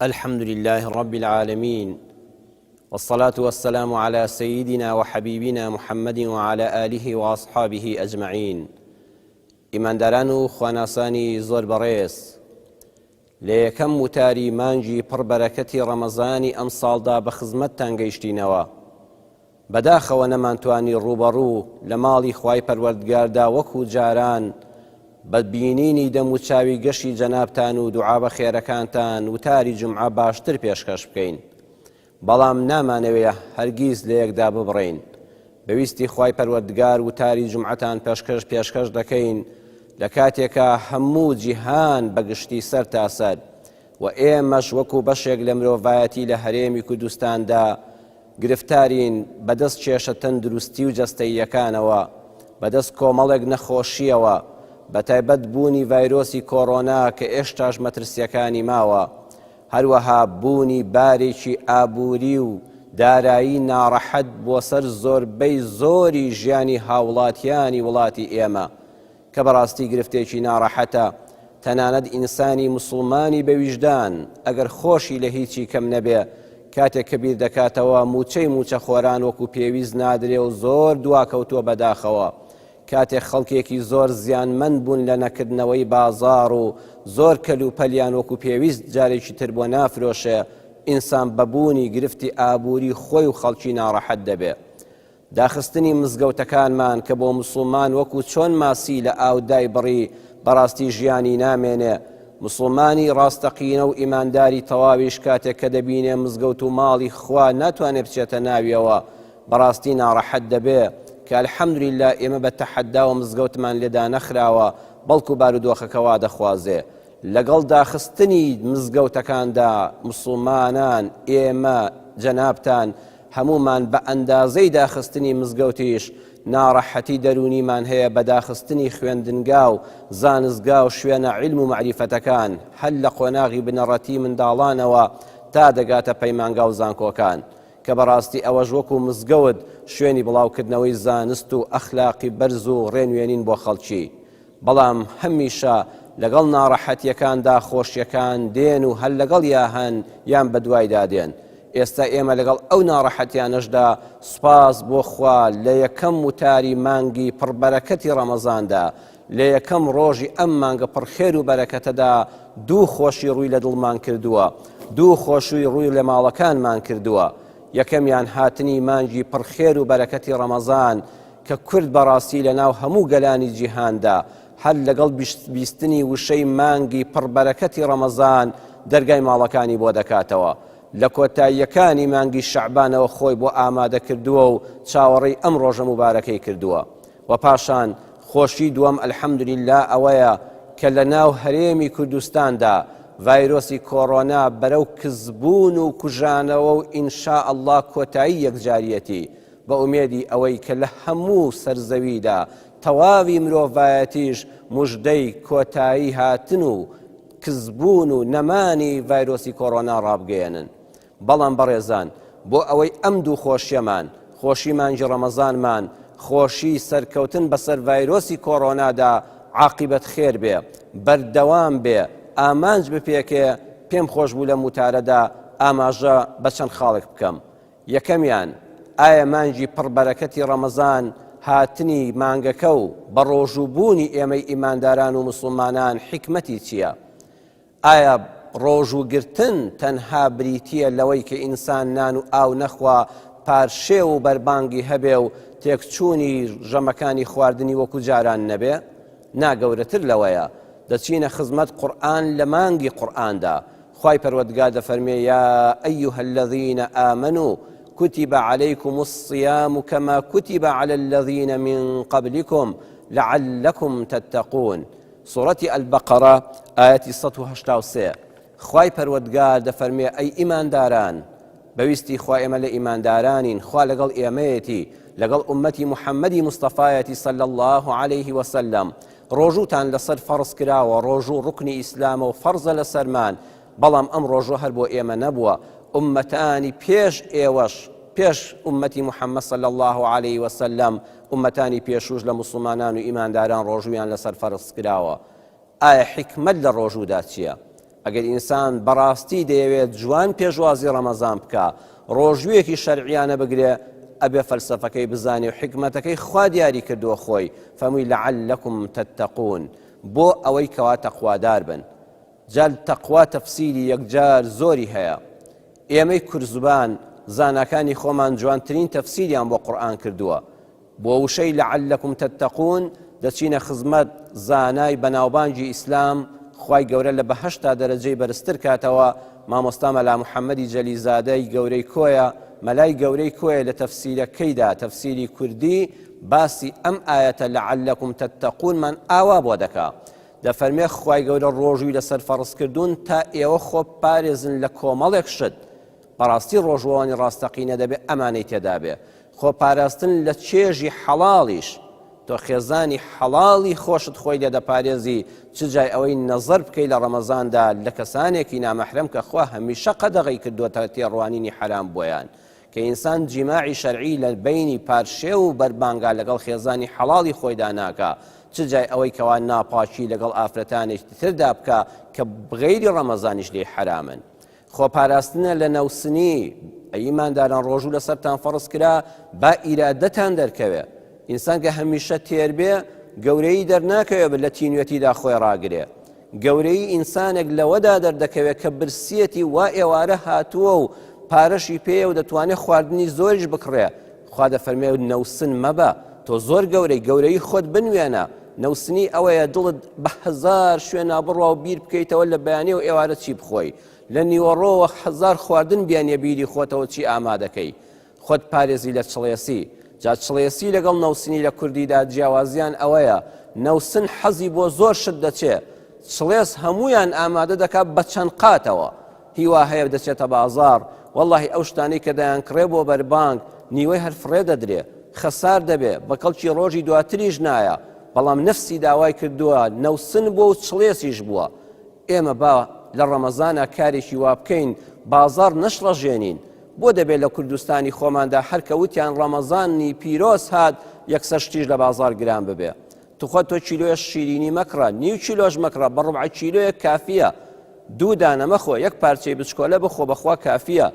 الحمد لله رب العالمين والصلاة والسلام على سيدنا وحبيبنا محمد وعلى آله وأصحابه أجمعين. ئیمانداران و خواناسانی زۆر بەڕێز، لە یەکەم وتاری مانگی پڕبەرەکەتی ڕەمەزانی ئەم ساڵدا بە خزمەتتان گەیشتینەوە. بەداخەوە نەمانتوانی ڕوبەڕوو لە ماڵی خوای پەروەردگاردا وەکو جاران بە بینینی دەم و چاوی گەشی جەنابتان و دوعا بە خێرەکانتان وتاری جومعە باشتر پێشکەش بکەین، بەڵام نامانەوێت هەرگیز لە یەکدا ببڕین. بەویستی خوای پەروەردگار وتاری جومعەتان پێشکەش دەکەین لە کاتێکە هەموو جیهان بەگشتی سەر تا سەر و ئێمەش وەکو بەشێک لە مرۆڤایەتی لە هەرێمی کوردستاندا گرفتارین بەدەست کێشە تەندروستی و جەستەییەکانەوە، بەدەست کۆمەڵێک نەخۆشیەوە، بەتایبەت بوونی ڤایرۆسی کۆڕۆنا کە ئێشتاش مەترسیەکانی ماوە، هەروەها بوونی بارێکی ئابووری و دارایی ناڕەحەت بۆ سەر زۆربەی زۆری ژیانی هاوڵاتیانی وڵاتی ئێمە کە بەڕاستی گرفتێکی ناڕەحەتە. تەنانەت ئینسانی مسڵمانی بەویژدان ئەگەر خۆشی لە هیچی کەم نەبێ، کاتێک کە بیر دەکاتەوە موچە خۆران وەکو پێویست نادرێ و زۆر دواکەوتووە بەداخەوە. کاتێک خەڵکێکی زۆر زیانمەند بوون لە نەکردنەوەی بازاڕ و زۆر کەلوپەلیان وەکو پێویست جارێکی تر بۆ نافرۆشێ، ئینسان بەبوونی گرفتی ئابووری خۆی و خەڵکی ناڕەحەت دەبێ. داخستنی مزگەوتەکانمان کە بۆ موسڵمان وەکو چۆن ماسی لە ئاودای بڕی بەڕاستی ژیانی نامێنێ. موسڵمانی ڕاستەقینە و ئیمانداری تەواویش کاتێک کە دەبینێ مزگەوت و ماڵی خوا ناتوانێت بچێتە ناویەوە، بەڕاستی ناڕەحەت دەبێ کە الحەمدولله ئێمە بە تەحەداوە مزگەوتمان لێدا نەخراوە، بەڵکو بارودۆخەکەوا دەخوازێ. لەگەڵ داخستنی مزگەوتەکاندا موسڵمانان، ئێمە، جەنابتان هەمومان بە ئەندازەی داخستنی مزگەوتیش ناڕەحەتی دەرونیمان هەیە بە داخستنی خوێندنگا و زانستگا و شوێنە عیلم و معریفەتەکان، هەل لە قۆناغی بنەڕەتی منداڵانەوە تا دەگاتە پەیمانگا و زانکۆکان، کە بەڕاستی ئەوەش وەکو مزگەوت شوێنی بڵاوکردنەوەی زانست و ئەخلاقی بەرز و ڕێنوێنین بۆ خەڵکی. بەڵام هەمیشە لەگەڵ ناڕەحەتیەکاندا خۆشیەکان دێن و هەل لەگەڵ یاهەن یان بەدوایدا دێن. ئێستا ئێمە لەگەڵ ئەو ناڕەحەتیانەشدا سوپاس بۆ خوا لە یەکەم وتاری مانگی پڕبەرەکەتی ڕەمەزاندا، لە یەکەم ڕۆژی ئەم مانگە پڕخێر و بەرەکەتەدا دوو خۆشی ڕووی لە دڵمان کردووە، دوو خۆشوی ڕووی لە ماڵەکانمان کردووە. یەکەمیان هاتنی مانگی پڕخێر و بەرەکەتی ڕەمەزان کە کورد بەڕاستی لە ناو هەموو گەلانی جیهاندا هەر لەگەڵ بیستنی وشەی مانگی پڕبەرەکەتی ڕەمەزان دەرگای ماڵەکانی بۆ دەکاتەوە. لە کۆتاییەکانی مانگی شەعبانەوە خۆی بۆ ئامادە کردووە و چاوەڕێی ئەم ڕۆژە مبارەکەی کردووە. و پاشان خۆشی دووەم الحەمدولله ئەوەیە کە لە ناو هەرێمی کوردستاندا ڤایرۆسی کۆڕۆنا بەرەو کزبوون و کوژانەوە و ئینشاء ئەڵڵا کۆتایی یەکجاریەتی، بە ئومێدی ئەوەی کە لە هەموو سەرزەویدا تەواوی مرۆڤایەتیش موژدەی کۆتایی هاتن و کزبوون و نەمانی ڤایرۆسی کۆڕۆنا ڕابگەێنن. بەڵام بەڕێزان، بۆ ئەوەی ئەم دوو خۆشیەمان، خۆشی مانگی ڕەمەزانمان، خۆشی سەرکەوتن بەسەر ڤایرۆسی کۆڕۆنادا عاقیبەت خێر بێ، بەردەوام بێ، ئامانج بپێکێ، پێم خۆش بوو لە موتارەدا ئاماژە بە چەند خاڵێک بکەم. یەکەمیان، ئایا مانگی پڕبەرەکەتی ڕەمەزان هاتنی مانگەکە و بە ڕۆژووبوونی ئێمەی ئیمانداران و مسڵمانان حکمەتی چییە؟ ئایا ڕۆژوگرتن تەنها بریتیە لەوەی کە ئینسان نان و ئاو نەخوا، پارشێ و بەربانگی هەبێ و تێکچوونی ژەمەکانی خواردنی وەکو جاران نەبێ؟ ناگەورەتر لەوەیە، دەچینە خزمەت قورئان لە مانگی قورئاندا. خوای پەروەردگار دەفەرمێ یا ئەیها الذین آمنوا كتب عليكم الصيام كما كتب على الذين من قبلكم لعلكم تتقون. سورة البقرة آية 183. خوای پەروەردگار دەفەرمێ ئەی ئیمانداران، بەویستی خوا ئێمە لە ئیماندارانین، خوا لەگەڵ ئێمەیەتی، لەگەڵ ئومەتی محەممەدی مستەفایەتی صلی الله عليه وسلم. ڕۆژوتان لەسەر فەرز کراوە، ڕۆژوو ڕوکنی ئیسلامە و فەرزە لەسەرمان، بەڵام ئەم ڕۆژوە هەر بۆ ئێمە نەبووە، ئومەتانی پێش ئێوەش، پێش ئومەتی محەممەد صلی الله عليه وسلم، ئومەتانی پێشوش لە مسلمانان و ئیمانداران ڕۆژویان لەسەر فەرز کراوە. ئایا حکمت لە ڕۆژوودا چییە؟ ئەگەر ئینسان بەڕاستی دەیەوێت جوان پێشوازی ڕەمەزان بکە ڕۆژوویەکی شەرعیانە بگرێ ئەبێ فەلسەفەکەی بزانێ و حکمەتەکەی خوا دیاری کردووە خۆی فەرمووی لەعەلەکم تەتەقون بۆ ئەوەی کەوا تەقوادار بن. جال تەقوا تەفسیری یەکجار زۆری هەیە. ئێمەی کورزبان زاناکانی خۆمان جوانترین تەفسیریان بۆ قورئان کردووە. بۆ وشەی لەعەلەکم تەتەقون دەچینە خزمەت زانای بەناوبانگی ئیسلام خوای گەورە لە بەهەشتا دەرەجەی بەرزتر کاتەوە. مامۆستا مەلا محەممەدی جەلیزادەی گەورەی کۆیە مەلای گەورەی کۆیە لە تەفسیرەکەیدا تەفسیری کوردی باسی ئەم ئایەتە لەعەلەکم تەتەقونمان ئاوا بۆ دەکا. دەفەرمێ خوای گەورە ڕۆژووی لەسەر فەرزکردوون تا ئێوە خۆ پارێزن لە کۆمەڵێک شت. بەڕاستی ڕۆژوانی ڕاستەقینە دەبێت ئەمانەی تێدا بێ. خۆ پاراستن لە چێژی حەڵاڵیش تۆ خێزانی حەڵاڵی خۆشت خۆی لێ دەپارێزی چ جای ئەوەی نەزەر بکەی لە ڕەمەزاندا لە کەسانێکی نامەحرەم کە خوا هەمیشە قەدەغی کردووەتە تێڕوانینی حرام بۆیان کە ئینسان جیماعی شەرعی لە بینی پارشێ و بەربانگا لەگەڵ خێزانی حەڵاڵی خۆیدا ناکە چ جای ئەوەی کەوا ناپاکی لەگەڵ ئافرەتانێکی تردا بکە کە بغەیری ڕەمەزانیش لێ حرامن. خۆپاراستنە لە نەوسنی ئەیمانداران ڕۆژوو لەسەرتان فەرز کرا با ئیرادەتان دەرکەوێ. ئینسان کە هەمیشە تێربێ گەورەی دەرناکەوێت لە تینوێتیدا خۆی ڕاگرێ. گەورەی ئینسانێک لەوەدا دەردەکەوێت کە برسیەتی وا ئێوارە هاتووە و پارەشی پێ و دەتوانێت خواردنی زۆریش بکڕێ. خوا دەفەرمێ نەوسن مەبە تۆ زۆر گەورەی خۆت بنوێنە. نەوسنی ئەوەیە دڵت بە هەزار شوێنە بڕوا و بیر بکەیتەوە لە بەیانێ و ئێوارە چی بخۆی لە نیوەڕۆوە هەزار خواردن بیانێ بیری خۆتەوە چی ئامادەکەی خۆت پارێزی لە چڵێسی. جا چڵێسی لەگەڵ نەوسنی لە کوردیدا جیاوازیان ئەوەیە نەوسن حەزی بۆ زۆر شت دەچێ چڵێس هەمویان ئامادە دەکات بە چەند قاتەوە هیوا هەیە دەچێتە بازار واللهی ئەو شتانەی کە دەیانکڕێ بۆ بەربانگ نیوەی هەر فڕێ دەدرێ خەسار دەبێ بە کەڵکی ڕۆژی دواتریش نایە بەڵام نەفسی داوای کردووە نەوسن بۆ و چڵێسیش بووە. ئێمە با لە ڕەمەزانە کارێکی وا بکەین بازار نەشڕەژێنین بۆ دەبێت لە کوردستانی خۆماندا هەرکەوتیان ڕەمەزانی پیرۆز هات یەکسەر شتیش لە بازار گران ببێ. توخوا تۆ کیلۆیە شیرینی مەکڕە نیو کیلۆژ مەکڕە بە ڕوبع کیلۆیە کافیە. دوو دانە مەخۆ یەک پارچەی بچکۆلە بخۆ بەخوا کافیە.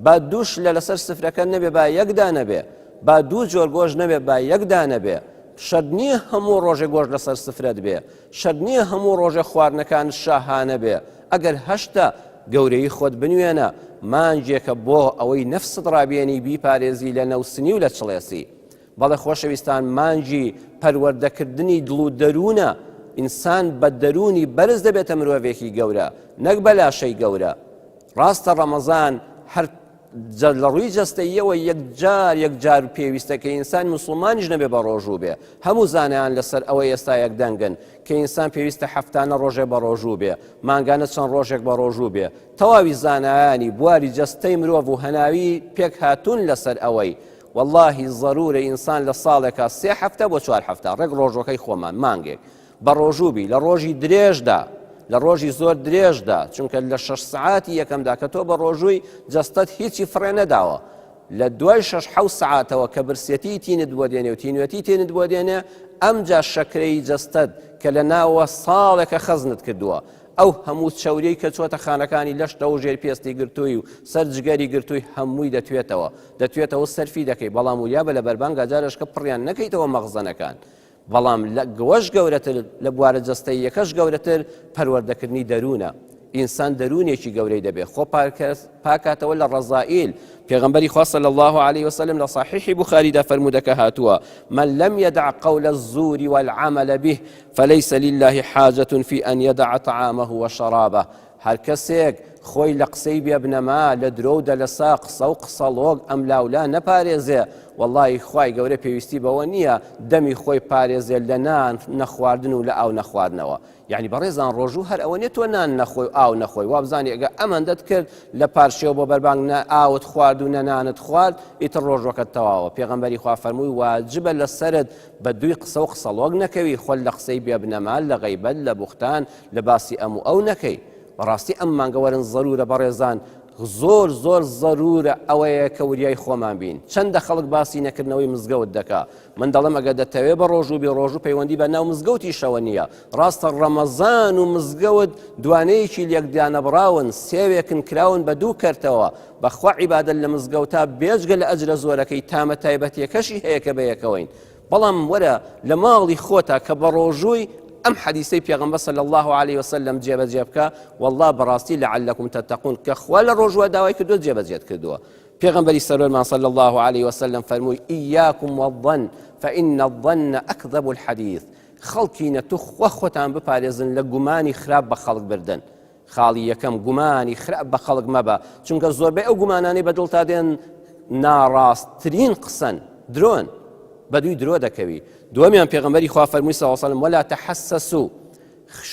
با دووش لەسەر سفرەکە نەبێ با یەک دانە بێ با دوو جۆر گۆژ نەبێ با یەک دانە بێ. شەرت نییە هەموو ڕۆژێ گۆژ لەسەر سفرەت بێ شەرت نییە هەموو ڕۆژێ خواردنەکان شاهانە بێ. ئەگەر هەشتا گەورەی خۆت بنوێنە مانجێکە بۆ ئەوەی نەفست ڕابێنی بیپارێزی لە نەوسنی و لە چڵێسی. بەڵێ خۆشەویستان مانجی پەروەردەکردنی دڵ و دەروونە. ئینسان بە دەرونی بەرز دەبێتە مرۆڤێکی گەورە نەک بەلاشەی گەورە. ڕاستە ڕەمەزان هەر لە ڕووی جەستەیەوە یەکجار پێویستە کە ئینسان موسڵمانیش نەبێ بە ڕۆژوو بێ. هەموو زانایان لەسەر ئەوە ئێستا یەک دەنگن کە ئینسان پێویستە هەفتانە ڕۆژێ بە ڕۆژوو بێ مانگانە چەند ڕۆژێک بە ڕۆژوو بێ. تەواوی زانایانی بواری جەستەی مرۆڤ و هەناوی پێک هاتوون لەسەر ئەوەی واللهی ضرورە ئینسان لە ساڵێکە 3 هەفتە بۆ 4 هەفتە ڕێک ڕۆژەکەی خۆمان مانگێک بە ڕۆژووبی لە ڕۆژی درێژدا لە ڕۆژی زۆر درێژدا چونکە لە 6 سعاتی یەکەمدا کە تۆ بە ڕۆژووی جەستەت هیچی فڕێ نەداوە لە دوای 6-7 سعاتەوە کە برسێتی تینت بۆ دێنێ و تینوێتی تێنت بۆ دێنێ ئەمجا شەکرەی جەستەت کە لە ناوە ساڵێکە خەزنت کردووە ئەو هەموو چەورەی کە چۆتە خانەکانی لەشتە و ژێر پێستی گرتووی و سەرجگەری گرتووی هەمووی دەتوێتەوە سەرفی دەکەی بەڵام وریابە لە بەربانگا جارشکە پڕیان نەکەیتەوە مەغزەنەکان بەڵام لە گەوەش گەورەتر لە بوارە جەستەی یەکەش گەورەتر پەروەردەکردنی دەروونە. ئینسان دەرونێکی گەورەی دەبێت خۆ پاکاتەوە لە ڕەزائیل. پێغەمبەری خوا صلی الله عليه وسلم لە صحیحی بوخاریدا فەرموودەکە هاتووە من لم يدع قول الزور والعمل به فليس لله حاجة في أن يدع طعامه وشرابه. هەر کەسێک خۆی لە قسەی بێ بنەما لە درۆدا لەسا قسە و قسەڵۆگ ئەم لاولا نەپارێزێ واللهی خوای گەورە پێویستی بەوە نییە دەمی خۆی پارێزێ لە نان نەخواردن و لە ئاو نەخواردنەوە. یعنی بەڕێزان ڕۆژوو هەر ئەوە نێت تۆ نان نەخۆی و ئاو نەخۆی وابزانانی ئەگە ئەمەندەت کرد لە پارشێو بۆ بەربانگ نە ئاوت خوارد و نەنانت خوارد ئیتر ڕۆژەکەت تەواوە. پێغەمبەری خوا فەرمووی واجبە لەسەرت بە دووی قسە و قسەڵۆگ نەکەوی خۆل لە قسەی بێ بنەما لە غەیبەت لە بوختان لە باسی ئەم و ئەو نەکەی. بەڕاستی ئەم مانگەوەرن ضرورە بەڕێزان زۆر زۆر زەرورە ئەوەیە کە وریای خۆمان بین. چەندە خەڵک باسی نەکردنەوەی مزگەوت دەکا. من دەڵێم ئەگە دەتەوێت بە ڕۆژ و بێ ڕۆژ و پەیوەندی بە ناو مزگەوتیشەوە نییە. ڕاستە ڕەمەزان و مزگەوت دوانەیەکی لێکدانەبراون، سێوێکن کراون بە دوو کەرتەوە. بەخوا عیبادەت لە مزگەوتا بێجگە لە ئەجرە زۆرەکەی تامە تایبەتیەکەشی هەیە کە بەیەکەوەین. بەڵام وەرە لە ماڵی خۆتا کە بە ڕۆژووی ئەم حەدیثەی پێغەمبەر صلی الله عليه وسلم جێبەجێ بکە، والله بەڕاستی لعلکم تتقون کە خوا لە ڕۆژوە داوای کردووە جێبەجێت کردووە. پێغەمبەری سەرۆرمان صلی الله عليه وسلم فەرمووی ئیاکم والظن فإن الظن أكذب الحديث. خەڵکینە تو خۆتان بپارێزن لە گومانی خراپ بە خەڵک بردن. خاڵی یەکەم گومانی خراپ بە خەڵک مەبە، چونکە زۆربەی ئەو گومانانەی بەدڵتا دێن ناڕاستترین قسەن، درۆن، بەدووی درۆ دەکەوی. دووەمیان پێغەمبەری خوا فەرمووی صلی الله علیه وسلم ولا تحسسوا،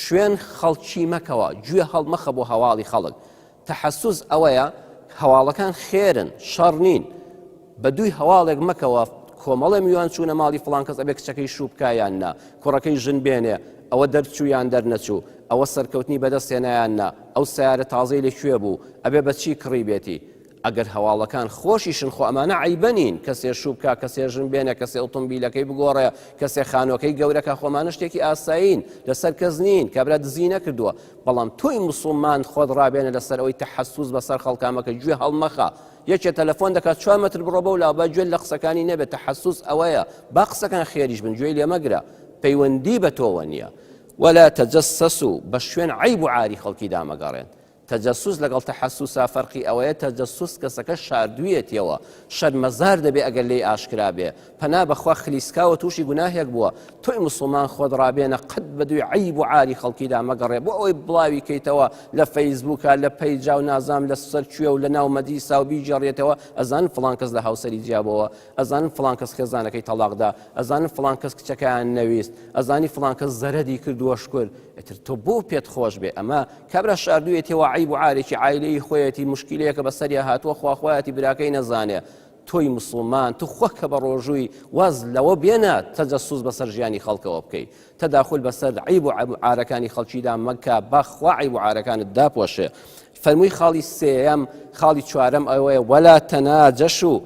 شوێن خەڵکی مەکەوە، گوێ هەڵمەخە بۆ هەواڵی خەڵک. تەحەسوس ئەوەیە هەواڵەکان خێرن، شەڕ نین. بەدووی هەواڵێک مەکەوە کۆمەڵێ میوان چوونە ماڵی فڵان کەس ئەبێ کچەکەی شووبکایان نا، کوڕەکەی ژن بێنێ، ئەوە دەرچوویان دەرنەچوو، ئەوە سەرکەوتنی بەدەستێنایان نا، ئەو سیارە تازەی لەکوێ بوو، ئەبێ بەچی کڕی بێتی. ئەگەر هەواڵەکان خۆشیشن خۆ ئەمانە عیبەنین، کەسێ شووبکە، کەسێ ژن بێنێ، کەسێ ئۆتۆمبیلەکەی بگۆڕێ، کەسێ خانۆکەی گەورەکە، خۆمانە شتێکی ئاسایین لەسەر کەس نین کابرا دزی نەکردووە. بەڵام تۆی موسڵمان خۆت ڕابێنە لەسەر ئەوەی تەحەسوس بەسەر خەڵکامەکە، گوێ هەڵمەخە. یەکێ تەلەفۆن دەکات 4 مەتر بڕۆ بەولا با گوێ لە قسەکانی نەبێت. تەحەسوس ئەوەیە، با قسەکان خێریش بن، گوێی لێ مەگرە، پەیوەندی بە تۆوە نییە. ولا تجسسوا، بە شوێن عیب و عاری خەڵکی دامەگەڕێن. تەجەسوس لەگەڵ تەحەسوسا فەرقی ئەوەیە تەجەسوس کەسەکە شاردوویەتیەوە، شەرمەزار دەبێ ئەگەر لێی ئاشکرا بێ، پەنا بەخوا خلیسکاوە تووشی گوناهێک بووە. تۆی موسڵمان خۆت ڕابێنە قەت بەدووی عیب و عاری خەڵکیدا مەگەڕێ، بۆ ئەوەی بڵاوی کەیتەوە لە فەیسبووکە، لە پەیجا و نازام لە سەر کوێ و لە ناو مەدیسا و بیجێڕێتەوە، ئەزانن فڵان کەس لە هاوسەری جیابەوە، ئەزانن فڵان کەس خێزانەکەی تەڵاقدا، ئەزانن فڵان کەس کچەکەیان نەویست، ئەزانی فڵان کەس زەرەدی کردووە شکر. ئەتر تۆ بۆ پێت خۆش بێ ئەمە کابرا شاردوویەتەوە عیب و عارێکی عایلەی خۆیەتی مشکلەیەکە بەسەریا هاتووە، خواخوایەتی براکەی نەزانێ. تۆی موسڵمان تو خۆکە بە ڕۆژووی واز لەوە بێنە تەجەسوس بەسەر ژیانی خەڵکەوە بکەیت، تەداخل بەسەر عیب و عارەکانی خەڵکیدا مەکە، بەخوا عیب و عارەکانت داپۆشێ. فەرمووی خاڵی سێیەم، خاڵی چوارەم ئەوەیە وەلا تەناجەشوا،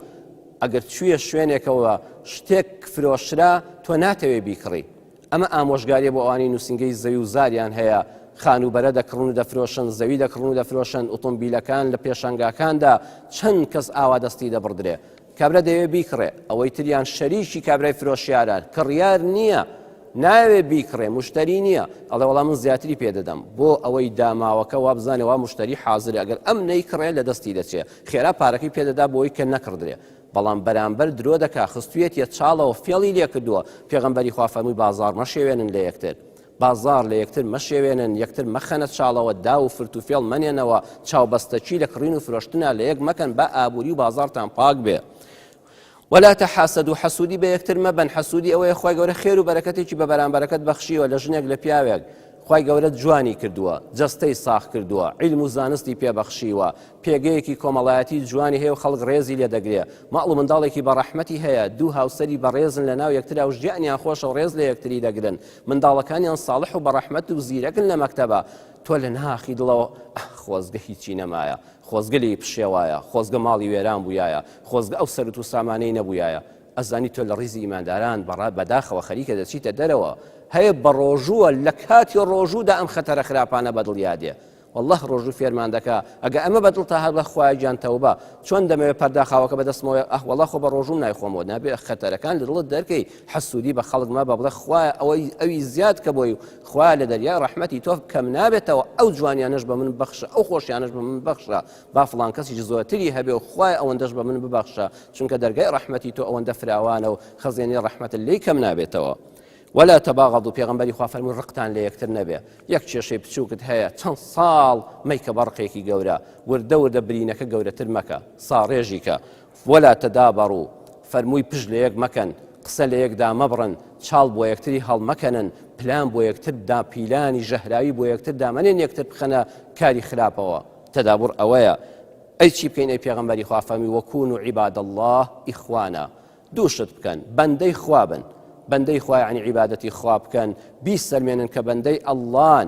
ئەگەر چوویە شوێنێکەوە شتێک فرۆشرا تۆ ناتەوێ بیکڕی. ئەمە ئامۆژگاریە بۆ ئەوانەی نووسنگەی زەوی و زاریان هەیە، خانوبەرە دەکڕون و دەفرۆشن، زەوی دەکڕون و دەفرۆشن، ئۆتۆمبیلەکان لە پێشەنگاکاندا چەند کەس ئاوا دەستی دەبڕدرێ. کابرا دەوێ بیکڕێ، ئەوەی تریان شەریکی کابرای فرۆشیاران، کڕیار نییە، ناوێ بیکڕێ، مشتری نییە، ئەڵێ وەڵام من زیاتری پێدەدەم بۆ ئەوەی داماوەکە وا بزانێ وا مشتری حازرێ، ئەگەر ئەم نەیکڕێ لە دەستی دەچێ، خێرا پارەکەی پێدەدا بۆی کە نەکڕدرێ. بەڵام بەرامبەر درۆ دەکا، خستوێتیە چاڵەوە فێڵی لێ کردووە. پێغەمبەری خوا فەرمووی بازاڕ مەشێوێنن لە یەکتر، بازار لە یەکتر مەشێوێنن، یەکتر مەخەنە چاڵەوە، دا و فرت و فێڵ مەنێنەوە، چاوبەستەچی لە کڕین و فرۆشتنە لە یەک مەکەن، بە ئابووری و بازارتان پاک بێ. ولا تحاسدوا، حسودی بە یەکتر مەبەن. حسودی ئەوەیە خۆی گەورە خێر و بەرەکەتێکی بە بەرامبەرەکەت بەخشیوە لە ژنێک لە پیاوێک، خۆی گەورە جوانی کردووە، جەستەی ساخ کردووە، عیلم و زانستی پێبەخشیوە، پێگەیەکی کۆمەڵایەتی جوانی هەیە و خەڵک ڕێزی لێ دەگرێ، ماڵ و منداڵێکی بەڕەحمەتی هەیە، دوو هاوسەری بەڕێزن لە ناو یەکترا و ژیانیان خۆشە و ڕێز لە یەکتری دەگرن، منداڵەکانیان ساڵح و بەڕەحمەت و زیرەکن لە مەکتەبە. تۆ لە ناخی دڵەوە خۆزگە هیچی نەمایە، خۆزگە لێی پشێوایە، خۆزگە ماڵی وێران بوویایە، خۆزگە ئەو سەرت و سامانەی نەبوویایە. ئەزانی تۆ لە ڕیزی ئیمانداران بەداخەوە خەریکە دەچیتە دەرەوە، هەیە بە ڕۆژووە لە کاتی ڕۆژوودا ئەم خەتەرە خراپانە بەدڵیادێ. والله ڕۆژوو فێرمان دەکا ئەگە ئەمە بەدڵ تا هەر لە خوای گیان تەوبە، چۆن دەمەوێت پەرداخاوەکە بەدەستمەوە والله خۆ بە ڕۆژوو نایخۆمەوە، نابێ خەتەرەکان لە دڵت دەرکەی، حەسوودی بە خەڵک ما بە بڵێ خوایە ئەوەی زیاد کە بۆی، خوایە لە دەریای ڕەحمەتی تۆ کەم نابێتەوە، ئەو جوانیانەش بە من بەخشە، ئەو خۆشیانەش بە من بەخشە، با فڵان کەسیش زۆرتری هەبێ و خوایە ئەوەندەش بە من ببەخشە، چونکە دەرگای ڕەحمەتی تۆ ئەوەندە فراوانە و خەزێنی ڕەحمەت لێی کەم نابێتەوە. ولا تباغضوا، پێغەمبەری خوا فەرمووی ڕقتان لە یەکتر نەبێ. یەک کێشەی بچووکت هەیە چەند ساڵ مەیکە بەڕقێکی گەورە، وردە وردە برینەکە گەورەتر مەکە، ساڕێژیکە. ولا تدابڕوا، فەرمووی پشت لە یەک مەکەن، قسە لە یەکدا مەبڕن، چاڵ بۆ یەکتری هەڵمەکەنن، پلان بۆ یەکتردا، پیلانی ژەهراوی بۆ یەکتر دامەنێن، یەکتر بخەنە کاری خراپەوە. تدابڕ ئەوەیە. ئەی چی بکەین ئەی پێغەمبەری خوا فەرمووی وەکونوا عیباد الله ئیخوانا، دووشت بکەن، بەندەی خوا بن، بەندەی خوا یعنی عیبادەتی خوا بکەن، بیسەلمێنن کە بەندەی ئەڵڵان،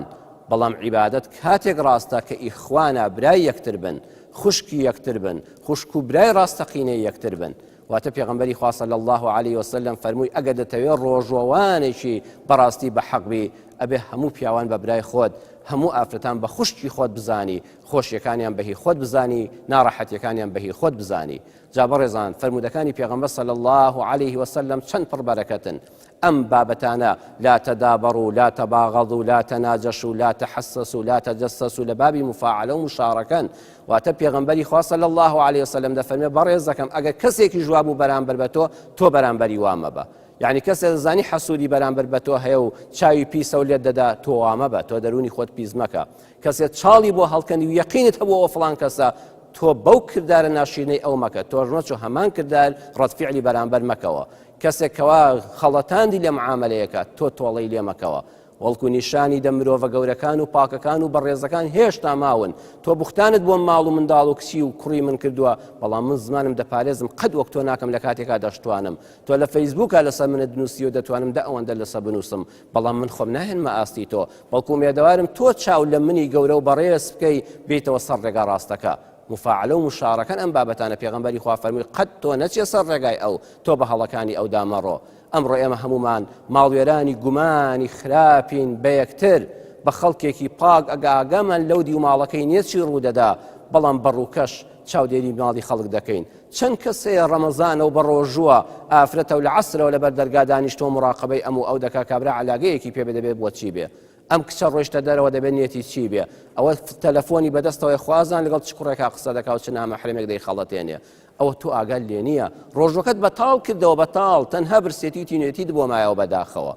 بەڵام عیبادەت کاتێک ڕاستە کە ئیخوانا برای یەکتر بن، خوشکی یەکتر بن، خوشک و برای ڕاستەقینەی یەکتر بن. واتە پێغەمبەری خوا صلی الله علیه وسلم فەرمووی ئەگەر دەتەوێت ڕۆژوەوانێکی بەڕاستی بە حەق بی ئەبێ هەموو پیاوان بە برای خۆت، هەموو ئافرەتان بە خوشکی خۆت بزانی، خۆشیەکانیان بەهی خۆت بزانی، ناڕەحەتیەکانیان بەهی خۆت بزانی. جا بەڕێزان فەرمودەکانی پێغەمبەر صلی الله علیه وسلم چەند پڕبەرەکەتن. ئەم بابەتانە لا تدابڕوا لا تباغضوا لا تناجشوا لا تحسسوا لا تجسسوا لە بابی مفاعلە و مشارەکەن. واتە پێغەمبەری خوا صلی الله علیه وسلم دەفەرمێ بەڕێزەکەم ئەگەر کەسێکی جواب و بەرامبەر بە تۆ بەرامبەری وا مەبە. یعنی کەسێ دەزانی حەسوودی بەرامبەر بە تۆ هەیە و چاوی پیسە و لێت دەدا تۆ وا مەبە، تۆ دەرونی خۆت پیس مەکە. کەسێ چاڵی بۆ هەڵکەنی و یەقینت هەبووەوە فڵان کەسە، تۆ بەو کردارە ناشرینەی ئەو مەکە، تۆ ڕۆچ و هەمان کردار ڕەتفیعلی بەرامبەر مەکەوە. کەسێکەوە خەڵەتاندی لە معاملەیەکە تۆ تۆڵەی لێ مەکەوە. وەڵکو نیشانی دە مرۆڤە گەورەکان و پاکەکان و بەڕێزەکان هێشتا ماون. تۆ بوختانت بۆ ماڵ و منداڵ و کچی و کوڕی من کردووە، بەڵام من زمانم دەپارێزم قەت وەک تۆ ناکەم لە کاتێکا دەشتوانم. تۆ لە فەیسبووکە لەسەر منت نووسی و دەتوانم دە ئەوەندە لەسەر بنووسم، بەڵام من خۆم ناهێنمە ئاستی تۆ، بەڵکو مێدەوارم تۆ چاو لە منی گەورە و بەڕێز بکەی بێتەوە سەر ڕێگا ڕاستەکە. مفاعلە و مشارەکەن ئەم بابەتانە پێغەمبەری خوا فەرمووی قەت تۆ نەچێ سەر ڕێگای ئەو، تۆ بە هەڵەکانی ئەو دامەڕۆ. ئەمڕۆ ئێمە هەمومان ماڵوێرانی گومانی خراپین بە یەکتر، بە خەڵکێکی پاک ئەگاگەمان لەو دی و ماڵەکەی نیەچی ڕوودەدا، بەڵام بەڕووکەش چاودێری ماڵی خەڵک دەکەین. چەند کەسەیە ڕەمەزانە و بەڕۆژووە ئافرەتە و لە عەسرەوە لەبەر دەرگا دانیشتۆ مراقبەی ئەم و ئەو دەکا کابرا عەلاقەیەکی پێ دەبێت بۆ چی بێ، ئەم کچە ڕۆیشتە دەرەوە دەبێت نێتی چی بێ، ئەوە تەلەفۆنی بەدەستەوەی خوازان لەگەڵ چ کوڕێکا قسە دەکا و چ نامەحرمێک دەیخەڵەتێنێ. ئەوە تۆ ئاگال لێ نییە، ڕۆژەکەت بەتاڵ کردەوە بەتاڵ، تەنها برسێتی و تینێتیت بۆ مایەوە بەداخەوە.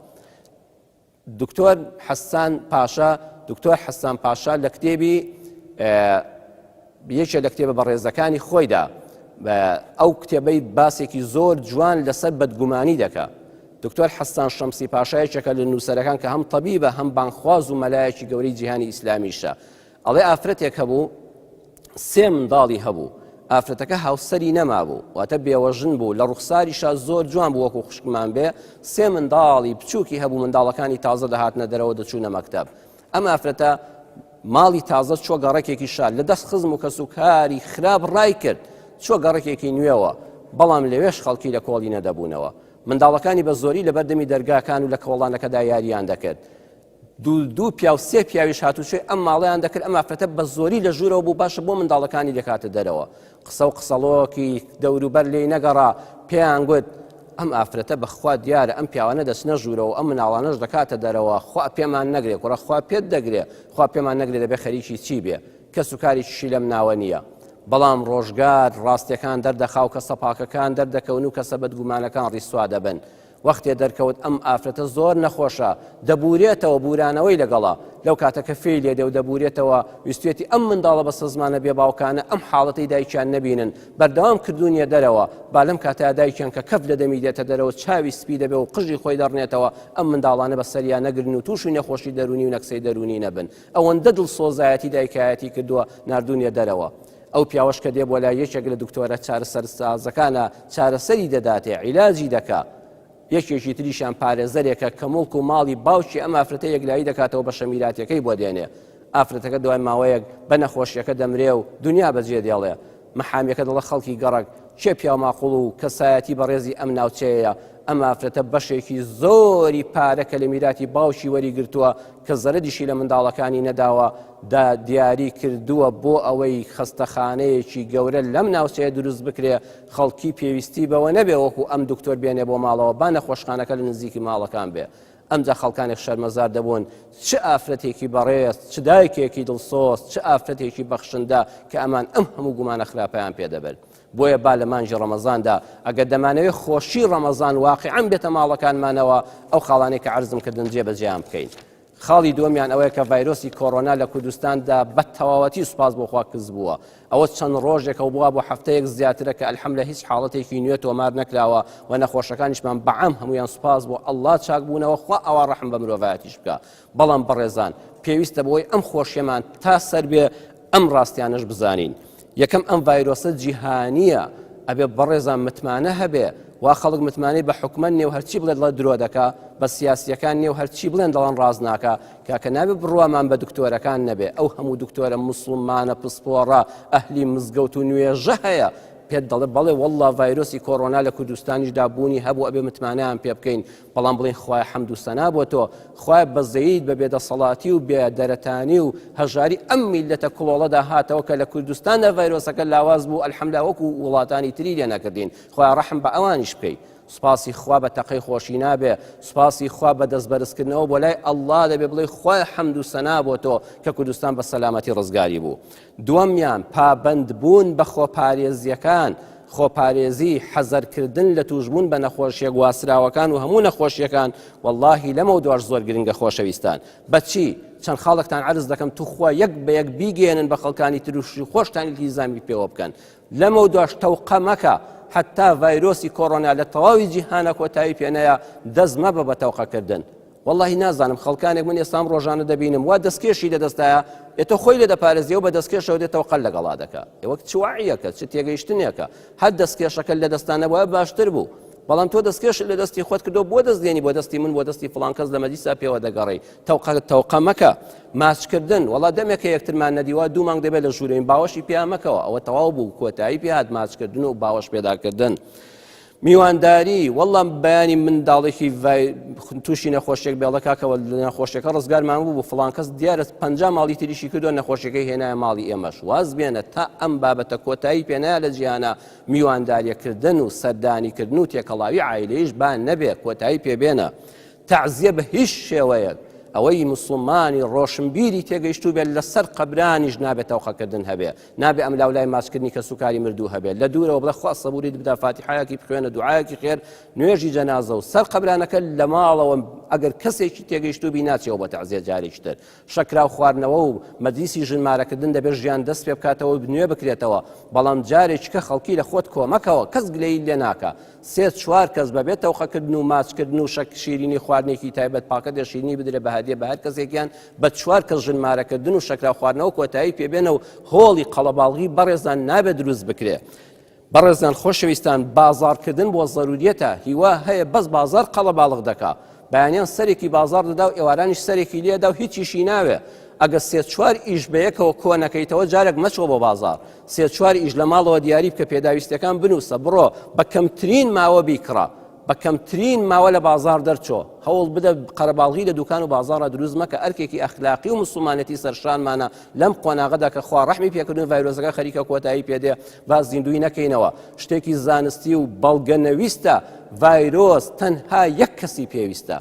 دکتۆر حەسان پاشا لە کتێبی یەکێ لە کتێبە بەڕێزەکانی خۆیدا ئەو کتێبەی باسێکی زۆر جوان لەسەر بەدگومانی دەکا. دکتۆر حەسان شەمسی پاشایەکێکە لە نووسەرەکان کە هەم تەبیبە هەم بانخواز و مەلایەکی گەورەی جیهانی ئیسلامیشە. ئەڵێ ئافرەتێک هەبوو، 3 منداڵی هەبوو، ئافرەتەکە هاوسەری نەمابوو، واتە بێوەژن بوو، لە ڕوخساریشا زۆر جوان بوو وەکو خوشکمان بێ، 3 منداڵی بچووکی هەبوو، منداڵەکانی تازە دەهاتنە دەرەوە دەچوونە مەکتەب. ئەم ئافرەتە ماڵی تازە چوە گەڕەکێکی شار لە دەست خزم و کەسوکاری خراپ ڕای کرد، چوە گەڕەکێکی نوێوە، بەڵام لەوێش خەڵکی لە کۆڵی نەدەبوونەوە. منداڵەکانی بە زۆری لە بەردەمی دەرگاکان و لە کۆڵانەکەدا یاریان دەکرد. دوو پیا و 3 پیاویش هاتوچێ ئەم ماڵیان دەکرد. ئەم ئافرەتە بە زۆری لە ژوورەوە بوو، باشە بۆ منداڵەکانی دەکاتە دەرەوە. قسە و قسەڵۆکی دەوروبەر لێی نەگەڕا، پێیان گوت ئەم ئافرەتە بەخوا دیارە ئەم پیاوانە دەچنە ژوورەوە، ئەم مناڵانەش دەکاتە دەرەوە، خوا پێمان نەگرێ، کوڕە خوا پێت دەگرێ، خوا پێمان نەگرێ دەبێ خەریکی چی بێ، کەس و کاریشی لەم ناوە نییە. بەڵام ڕۆژگار ڕاستیەکان دەردەخا و کەسە پاکەکان دەردەکەون و کەسە بەدگومانەکان ڕیسوا دەبن. وەختێ دەرکەوت ئەم ئافرەتە زۆر نەخۆشە، دەبورێتەوە بورانەوەی لەگەڵا، لەو کاتەکە فێی لێدێ و دەبورێتەوە، ویستێتی ئەم منداڵە بە سەزمانە بێ باوکانە ئەم حاڵەتی دایکیان نەبینن، بەردەوام کردوونیە دەرەوە، با لەم کاتە دایکیان کە کەف لە دەمی دێتە دەرەوە چاوی سپی دەبێ و قژی خۆی دەڕنێتەوە، ئەم منداڵانە بە سەریان نەگرن و تووشی نەخۆشی دەرونی و نەکسەی دەرونی نەبن. ئەوەندە دڵسۆزایەتی دایکایەتی کردووە ناردوونیە دەرەوە. ئەو پیاوەش کە دێ بۆ لای یەکێک لە دکتۆرە چارەسەر سازەکانە چارەسەری دەداتێ، عیلاجی دەکا. یەکێکی تریشان پارێزەرێکە کە مڵک و ماڵی باوکی ئەم ئافرەتە یەکلایی دەکاتەوە بە شەمیراتەکەی بۆ دێنێ. ئافرەتەکە دوای ماوەیەک بە نەخۆشیەکە دەمرێ و دنیا بەجێ دێڵێ. مەحامیەکە دەڵە خەڵکی گەڕک چێ پیا ماقوڵ و کەسایەتی بەڕێزی ئەم ناوچەیە. ئەم ئافرەتە بەشێکی زۆری پارەکە لە میراتی باوکی وەریگرتووە کە زەرەدیشی لە منداڵەکانی نەداوە، دیاری کردووە بۆ ئەوەی خەستەخانەیەکی گەورە لەم ناوچەیە دروست بکرێ، خەڵکی پێویستی بەوە نەبێ وەکو ئەم دکتۆر بێنێ بۆ ماڵەوە، با نەخۆشخانەکە لە نزیکی ماڵەکان بێ. ئەمجا خەڵکانێک شەرمەزار دەبوون، چ ئافرەتێکی بەڕێز، چ دایکێکی دڵسۆز، چ ئافرەتێکی بەخشندە کە ئەمان ئەم هەموو گومانە خراپەیان پێدەبێت. بۆیە با لە مانجی ڕەمەزاندا ئەگەر دەمانەوێت خۆشی ڕەمەزان واقعاً بێتە ماڵەکانمانەوە، ئەو خاڵانەی کە عەرزم کردن جێبەجێیان بکەین. خاڵی دووەمیان ئەوەیە کە ڤایرۆسی کۆڕۆنا لە کوردستاندا بە تەواوەتی سوپاس بۆ خوا کەس بووە. ئەوە چەند ڕۆژێکە بووە بۆ هەفتەیەک زیاترە کە ئەلحەمدولە هیچ حاڵەتێکی نوێ تۆمار نەکراوە و نەخۆشەکانیشمان بەعام هەمویان سوپاس بۆ ئەڵڵا چاک بوونەوە، خوا ئەوە ڕەحم بە مرۆڤایەتیش بکە. بەڵام بەڕێزان پێویستە بۆی ئەم خۆشیەمان تا سەر بێ ئەم ڕاستیانش بزانین. یەکەم ئەم ڤایرۆسە جیهانیە، ئەبێ بەڕێزان متمانە هەبێ وا خەڵک متمانەی بە حکومە نێ و هەرچی بڵێت لە درۆ دەکا بە سیاسیەکان نێ و هەرچی بڵێن دەڵێن ڕاز ناکە کاکە نابێت بڕوامان بە دکتۆرەکان نەبێ ئەو هەموو دکتۆرە موسڵمانە پسپۆڕە ئەهلی مزگەوت و نوێژە هەیە پێت دەڵێ بەڵێ وەڵڵا ڤایرۆسی کۆڕۆنا لە کوردستانیشدا بوونی هەبوو ئەبێ متمانەیان پێ بکەین بەڵام بڵێن خوای حەمد و سەنا بۆ تۆ خوای بەزەیید بە بێدەسەڵاتی و بێدەرەتانی و هەژاری ئەم میلەتە کڵۆڵەدا هاتەوە کە لە کوردستاندا ڤایرۆسەکە لاواز بوو ئەلحەمدولیلا وەکو وڵاتانی تری لێ نەکردین خوای ڕەحم بە ئەوانیش بکەی سوپاسی خوا بە تەقەی خۆشی نابێ سوپاسی خوا بە دەستبەرزکردنەوە بۆ لای ئەڵڵا دەبێ بڵێ خوای حەمد و سەنا بۆ تۆ کە کوردستان بە سەلامەتی ڕزگاری بوو دووەمیان پابەندبوون بە خۆپارێزیەکان خۆپارێزی حەزەرکردن لە توشبوون بە نەخۆشیە گواسراوەکان و هەموو نەخۆشیەکان وەڵڵاهی لەمە دوار زۆر گرنگە خۆشەویستان بەچی چەند خاڵێکتان عرض دەکەم توخوا یەک بە یەک بیگەێنن بە خەڵکانی تروشی خۆشتان التیزامی پێوە بکەن لەمە دواش تەوقە مەکە حتا ڤایرۆسی کۆڕۆنا لە تەواوی جیهانە کۆتایی پێنەیە دەست مەبە بە تەوقەکردن واللهی نازانم خەڵکانێک من ئێستام ڕۆژانە دەبینم وا دەستکێشی لەدەستایە ئێتە خۆی لە دەپارێزیەوە بە دەستکێشەوە دێتەوە قەل لەگەڵا دەکە ئێوە چواعیەکە چ تێگەیشتنێکە هەر دەستکێشەکە لە دەستانە وایە باشتر بوو بەڵام تۆ دەستکێش لە دەستی خۆت کردو بۆ دەستێنی بۆ دەستی من بۆ دەستی فڵان کەس لە مەجلیسا پێوە دەگەڕی تەوقە مەکە ماچکردن وەڵا دەمێکە یەکترمان نەدیوە دوو مانگ دەبێت لە ژوورین باوەشی پیا مەکەوە ئەوە تەواو بوو کۆتایی پێهات ماچکردن و باوەش پێداکردن میوانداری وەڵام بەیانی منداڵێکی تووشی نەخۆشیێک بێڵەکەکەوە نەخۆشیەکە ڕزگارمان بوو بۆ فڵان کەس دیارە 50 ماڵی تریشی کردو نەخۆشیەکەی هێنایە ماڵی ئێمەش واز بێنە تا ئەم بابەتە کۆتایی پێنایە لە جیهانە میوانداریەکردن و سەردانیکردن و تێکەڵاوی عایلەیش با نەبێ کۆتایی پێبێنە تەعزیە بە هیچ شێوەیەک ئەوەی مسلمانی ڕۆشنبیری تێگەیشتو بێت لەسەر قەبرانیش نابێت تەوقەکردن هەبێ نابێ ئەم لاولای ماچکردنی کە سوکاری مردوو هەبێت لە دوورەوە بڵێ خوا سەبووریت بدا فاتیحایەکی بخوێنە دوعایەکی خێر نوێژی جەنازە و سەر قەبرانەکە لە ماڵەوە ئەگەر کەسێکی تێگەیشتو بی ناچێەوە بە تەعزیە جارێکتر شەکرا و خواردنەوە و مەجلیسی ژنمارەکردن دەبێت ژیان دەست پێ بکاتەوە بنوێ بکرێتەوە بەڵام جارێککە خەڵکی لە خۆت کۆمەکەوە کەس گلەی لێ ناکە سێ چوار کەس بەبێت تەوقەکردن و ماچکردن و شەک شیرینی خواردنێکی تایبەت پاکە دەشیرینی بدرێ بە هەدیە بە هەر کەسێکیان بە چوار کەس ژنمارەکردن و شەکرا خواردنەوە کۆتایی پێبێنە و هۆڵی قەڵەباڵغی بەڕێزان نابێت دروست بکرێ بەڕێزان خۆشەویستان بازارکردن بۆ ضرورەتە هیوا هەیە بەس بازار قەڵەباڵغ دەکا بەیانیان سەرێکی بازار دەدا و ئێوارانیش سەرێکی لێدا و هیچیشی ناوێ ئەگە سێ چوار ئیش بەیەکەوە کۆنەکەیتەوە جارێک مەچۆ بۆ بازار سێ چوار ئیش لە ماڵەوە دیاری بکە پێداویستەکان بنووسە بڕۆ بە کەمترین ماوە بیکڕە بە کەمترین ماوە لە بازار دەرچۆ هەوڵ بدە قەرەباڵغی لە دوکان و بازارە دروست مەکە ئەرکێکی ئەخلاقی و مسلمانەتی سەرشانمانە لەم قۆناغەدا کە خوا ڕەحمی پێکردن ڤایرۆسەکە خەریکە کۆتایی پێدێ باز زیندوی نەکەینەوە شتێکی زانستی و بەڵگەنەویستە ڤایرۆس تەنها یەک کەسی پێویستە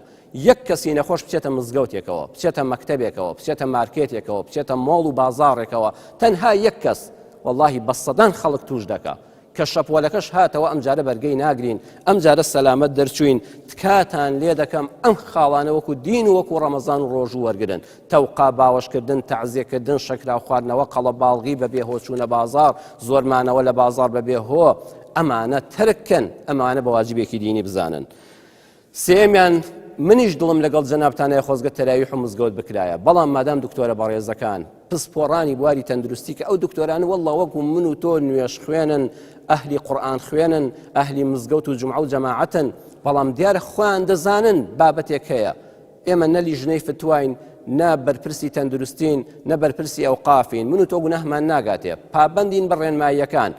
یەک کەسی نەخۆش بچێتە مزگەوتێکەوە بچێتە مەکتەبێکەوە بچێتە مارکێتێکەوە بچێتە مۆڵ و بازاڕێکەوە تەنها یەک کەس واللهی بە سەدان خەڵک توش دەکا کە شەپۆلەکەش هاتەوە ئەم جارە بەرگەی ناگرین ئەم جارە سەلامەت دەرچوین تکاتان لێ دەکەم ئەم خاڵانە وەکو دین و وەکو ڕەمەزان و ڕۆژوو وەرگرن تەوقا باوەشکردن تەعزیەکردن شەکرا خواردنەوە قەڵەباڵغی بەبێ هۆچوونە بازار زۆرمانەوە لە بازار بەبێ هۆ ئەمانە ترکن ئەمانە بە واجبێکی دینی بزانن سێمیان منیش دڵم لەگەڵ جەنابتانەیە خۆزگە تەراویح و مزگەوت بکرایە بەڵام مادام دکتۆرە بەڕێزەکان پسپۆڕانی بواری تەندروستی کە ئەو دکتۆران وەڵڵا وەکو من و تۆ نوێش خوێنن ئەهلی قورئان خوێنن ئەهلی مزگەوت و جومعە و جەماعەتن بەڵام دیارە خۆیان دەزانن بابەتێک هەیە ئێمە نەلی ژنەی فتوین نە بەرپرسی تەندروستین نە بەرپرسی ئەوقافین من و تۆ گوناهمان ناگاتێ پابەندین بە ڕێنماییەکان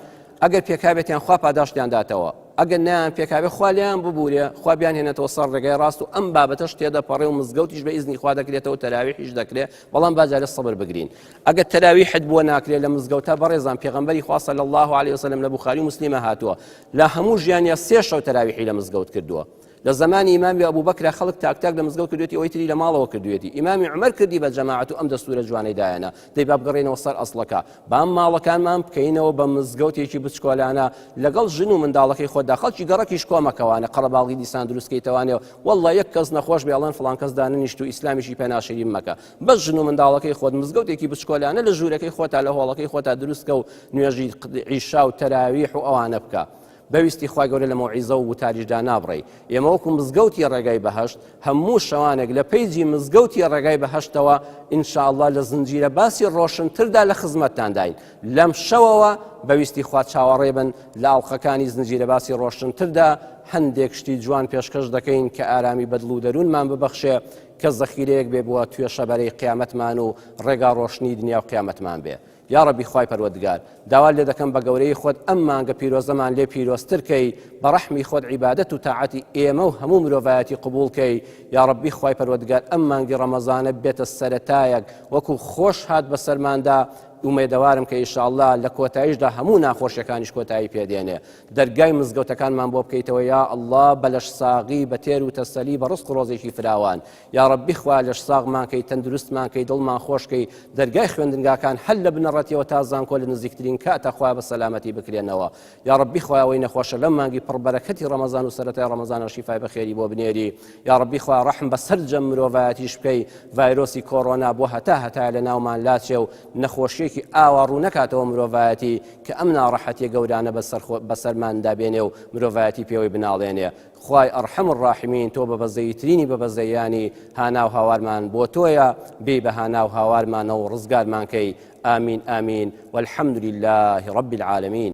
ئەگەر پێکابێتیان خوا پاداشتیان داتەوە ئەگەر نیان پێکاوێ خوالیان ببوورێ خوا بیان هێنێتەوە سەر ڕێگای ڕاست و ئەم بابەتەش تێدەپەڕێ و مزگەوتیش بە ئیزنی خوا دەکرێتەوە تەراویحیش دەکرێت بەڵام باجارە سەبر بگرین ئەگەر تەراویحت بۆ ناکرێت لە مزگەوتە بەڕێزان پێغەمبەری خوا صلی الله علیه وسلم لە بوخاری و موسلیمە هاتووە لە هەموو ژیانیا سێ شەو تەراویحی لە مزگەوت کردووە لە زمانی ئیمامی ئەبوو بەکر خەڵک تاک لە مزگەوت کردوێتی ئەوەی تری لە ماڵەوە کردوێتی ئیمامی عومەر کردی بە جەماعەت و ئەم دەستورە جوانەی دایەنە دەی با بگەڕێنەوە سەر ئەسڵەکە بام ماڵەکانمان بکەینەوە بە مزگەوتێکی بچکۆلانە لەگەڵ ژن و منداڵەکەی خۆدا خەڵکی گەڕەکیش کۆمەکەوانە قەڵەباڵغی دیسان دروستکەیتەوانێ وەڵڵا یەک کەس نەخۆش بێڵەن فڵان کەس داننیشت و ئیسلامیشی پێناشرین مەکە بەس ژن و منداڵەکەی خۆت مزگەوتێکی بچکۆلانە لە ژوورەکەی خۆتا لە هۆڵەکەی خۆتا دروستکە و نوێژی عیشا و تەراویح و ئەوانە بکە بەویستی خوای گەورە لە مەوعیزە و وتاریشدا نابڕێی. ئێمە وەکو مزگەوتی ڕێگای بەهەشت هەموو شەوانێک لە پەیجی مزگەوتی ڕێگای بەهەشتەوە ئینشاءالله لە زنجیرە باسی ڕۆشنتردا لە خزمەتتانداین. لەم شەوەوە بەویستی خوا چاوەڕێ بن لە ئاڵلقەکانی زنجیرە باسی ڕۆشنتردا هەندێک شتی جوان پێشکەش دەکەین کە ئارامی بەدڵ و دەروونمان ببەخشێ کە زەخیرەیەک بێ بووە توێ شەبەرەی قیامەتمان و ڕێگا ڕۆشنی دنیا و قیامەتمان بێ. یا ربی خوای پەروەردگار داوا لێ دەکەم بە گەورەی خۆت ئەم مانگە پیرۆزەمان لێ پیرۆزترکەی بە ڕەحمی خۆت عیبادەت و تاعەتی ئێمە و هەموو مرۆڤایەتی قبوڵکەی. یا ربی خوای پەروەردگار ئەم مانگی ڕەمەزانە بێتە سەرەتایەک وەکو خۆش هات بەسەرماندا ومێدەوارم کە ئینشاءالله لە کۆتاییشدا هەموو ناخۆشیەکانیش کۆتایی پێدێنێ. دەرگای مزگەوتەکانمان بۆ بکەیتەوە یا ئەڵڵا بە لەش ساغی بە تێر و تەسەلی بە ڕزق و ڕۆزێکی فراوان. یا ربی خوا لەش ساغمان کەی تەندروستمان کەی دڵمان خۆشکەی دەرگای خوێندنگاکان هەل لە بنەڕەتیەوە تا زانکۆ لە نزیکترین کاتە خوا بە سەلامەتی بکرێنەوە. یا ربی خوا ئەوەی نەخۆشە لەم مانگی پڕبەرەکەتی ڕەمەزان و سەرەتای ڕەمەزانە شیفای بەخێری بۆ بنێری. یا ربی خوا ڕەحم بەسەر جەم مرۆڤایەتیش بکەی ڤایرۆسی کۆڕۆنا بۆ هەتا لە ناومان لاچێ و نەخۆشیێکی ئاوا کاتەوە مرۆڤایەتی کە ئەم ناڕەحەتیە گەورانە بەسەرماندا بێنێ و مرۆڤایەتی پێوەی بناڵێنێ. خوای ئەرحەم الراحمین تۆ بە بەزەیترینی بە بەزەیانی هاناو هاوارمان بۆ تۆیە بێ بە هاناو هاوارمانە و ڕزگارمان کەی. ئامین ئامین والحەمد لله رب العالمین.